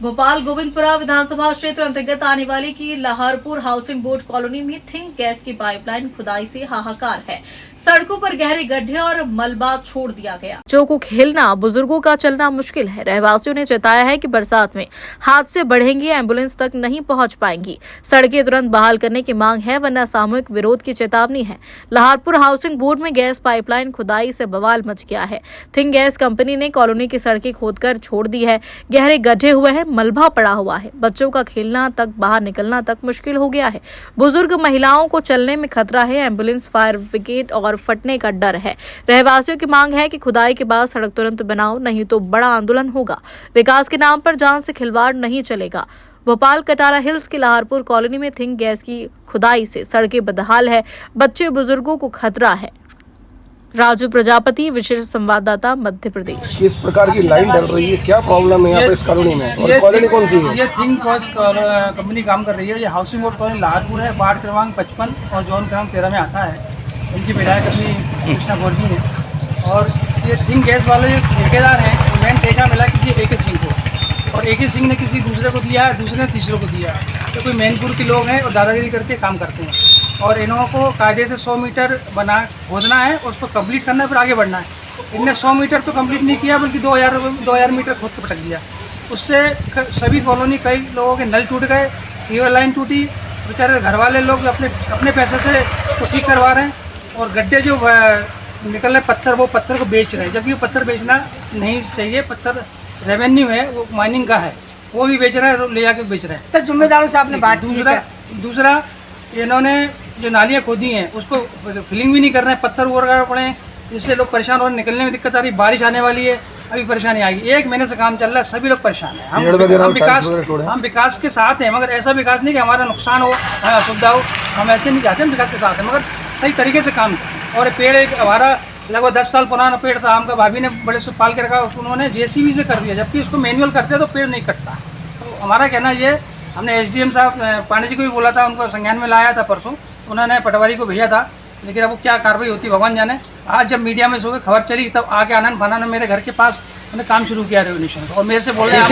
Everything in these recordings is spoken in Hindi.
भोपाल गोविंदपुरा विधानसभा क्षेत्र अंतर्गत आने वाली की लहरपुर हाउसिंग बोर्ड कॉलोनी में थिंक गैस की पाइपलाइन खुदाई से हाहाकार है। सड़कों पर गहरे गड्ढे और मलबा छोड़ दिया गया। बच्चों को खेलना, बुजुर्गों का चलना मुश्किल है। रहवासियों ने जताया है कि बरसात में हादसे बढ़ेंगे, एम्बुलेंस तक नहीं पहुंच पाएंगी। सड़कें तुरंत बहाल करने की मांग है, वरना सामूहिक विरोध की चेतावनी है। लहरपुर हाउसिंग बोर्ड में गैस पाइपलाइन खुदाई से बवाल मच गया है। थिंक गैस कंपनी ने कॉलोनी की सड़कें खोदकर छोड़ दी है। गहरे गड्ढे हुए हैं, मलबा पड़ा हुआ है। बच्चों का खेलना तक, बाहर निकलना तक मुश्किल हो गया है। बुजुर्ग महिलाओं को चलने में खतरा है। एम्बुलेंस, फायर ब्रिगेड और फटने का डर है। रहवासियों की मांग है कि खुदाई के बाद सड़क तुरंत बनाओ, नहीं तो बड़ा आंदोलन होगा। विकास के नाम पर जान से खिलवाड़ नहीं चलेगा। भोपाल कटारा हिल्स की लहरपुर कॉलोनी में थिंक गैस की खुदाई से सड़कें बदहाल है। बच्चे बुजुर्गों को खतरा है। राजू प्रजापति, विशेष संवाददाता, मध्य प्रदेश। किस प्रकार की लाइन डल रही है, क्या प्रॉब्लम है यहाँ पे इस कॉलोनी में, और कॉलोनी कौन सी है? ये थिंक गैस कंपनी काम कर रही है। ये हाउसिंग बोर्ड कॉलोनी लहरपुर है, वार्ड क्रमांक 55 और जोन क्रमांक 13 में आता है। इनकी विधायक अपनी कृष्णा गोरजी है। और ये थिंक गैस वाले जो ठेकेदार हैं, मैंने ठेका मिला किसी एक सिंह को, और एक ही सिंह ने किसी दूसरे को दिया, दूसरे ने तीसरे को दिया। तो कोई मैनपुर के लोग हैं और दादागिरी करके काम करते हैं। और इन्हों को कायदे से 100 मीटर खोदना है और उसको कंप्लीट करना है, फिर आगे बढ़ना है। इनने 100 मीटर तो कंप्लीट नहीं किया, बल्कि 2000 मीटर खोद के पटक दिया। उससे सभी कॉलोनी, कई लोगों के नल टूट गए, सीवर लाइन टूटी। बेचारे घर वाले लोग अपने पैसे से तो ठीक करवा रहे हैं, और गड्ढे जो निकल रहे पत्थर, वो पत्थर को बेच रहे हैं, जबकि वो पत्थर बेचना नहीं चाहिए। पत्थर रेवेन्यू है, वो माइनिंग का है, वो भी बेच रहे हैं, ले जाके बेच रहे हैं। सर, जिम्मेदारों से आपने बात दूसरा इन्होंने जो नालियाँ खोदी हैं उसको फिलिंग भी नहीं कर रहे हैं, पत्थर वगैरह पड़े हैं, जिससे लोग परेशान और निकलने में दिक्कत आ रही है। बारिश आने वाली है, अभी परेशानी आएगी। 1 महीने से काम चल रहा है, सभी लोग परेशान हैं। हम विकास के साथ हैं, मगर ऐसा विकास नहीं कि हमारा नुकसान हो, असुविधा हो। हम ऐसे नहीं चाहते, हम विकास के साथ हैं, मगर सही तरीके से काम करें। और पेड़ एक हमारा लगभग 10 साल पुराना पेड़ था, आम का, भाभी ने बड़े से पाल के रखा, उन्होंने JCB से कर दिया, जबकि उसको मैनुअल करते तो पेड़ नहीं कटता। तो हमारा कहना ये, हमने SDM साहब पांडे जी को भी बोला था, उनको संज्ञान में लाया था परसों, उन्होंने पटवारी को भेजा था, लेकिन अब वो क्या कार्रवाई होती भगवान जाने। आज जब मीडिया में सुबह खबर चली, तब आके आनंद फाना ने मेरे घर के पास उन्हें काम शुरू किया रेवोल्यूशन, और मेरे से बोल रहे हैं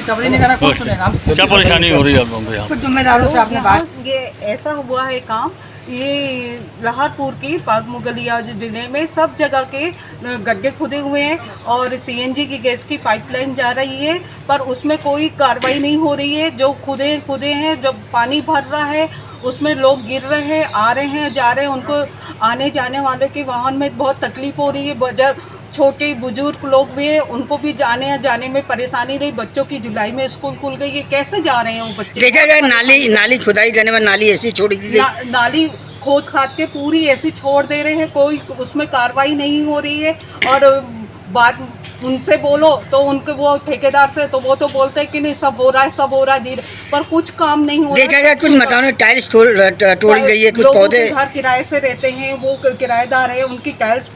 कवर ही नहीं करना, कुछ सुने। क्या परेशानी हो रही है आप लोगों को यहाँ? कुछ जिम्मेदारों से आपने बात? ये ऐसा हुआ है काम, ये लहरपुर की पाक मुगलिया जिले में सब जगह के गड्ढे खुदे हुए हैं, और CNG की गैस की पाइपलाइन जा रही है, पर उसमें कोई कार्रवाई नहीं हो रही है। जो खुदे हैं, जब पानी भर रहा है उसमें लोग गिर रहे हैं, आ रहे हैं, जा रहे हैं। उनको आने जाने वाले के वाहन में बहुत तकलीफ हो रही है। जब छोटे बुजुर्ग लोग भी हैं, उनको भी जाने में परेशानी रही। बच्चों की जुलाई में स्कूल खुल गई है, कैसे जा रहे हैं वो बच्चे? देखा जाए नाली खुदाई करने में नाली ऐसी छोड़ी गई, नाली खोद खाद के पूरी ऐसी छोड़ दे रहे हैं, कोई उसमें कार्रवाई नहीं हो रही है। और बात उनसे बोलो तो उनके, वो ठेकेदार से, तो वो तो बोलते हैं कि नहीं सब हो रहा है धीरे, पर कुछ काम नहीं हो रहा है। देखा जाए कुछ मकानों में टाइल्स तोड़ी गई है, कुछ पौधे, घर किराए से रहते हैं, वो किराएदार है, उनकी टाइल्स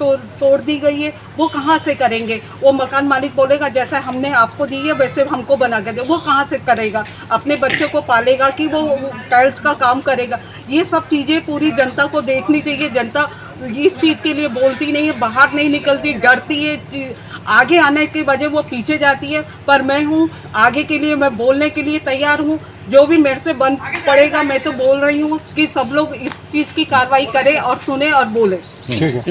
तोड़ दी गई है। वो कहाँ से करेंगे? वो मकान मालिक बोलेगा जैसा हमने आपको दी है वैसे हमको बना के दे, वो कहाँ से करेगा? अपने बच्चों को पालेगा कि वो टाइल्स का काम करेगा? ये सब चीज़ें पूरी जनता को देखनी चाहिए। जनता इस चीज़ के लिए बोलती नहीं है, बाहर नहीं निकलती, डरती है, आगे आने के वजह वो पीछे जाती है। पर मैं हूँ आगे के लिए, मैं बोलने के लिए तैयार हूँ। जो भी मेरे से बन पड़ेगा, मैं तो बोल रही हूँ कि सब लोग इस चीज़ की कार्रवाई करें और सुने और बोले। ठीक है।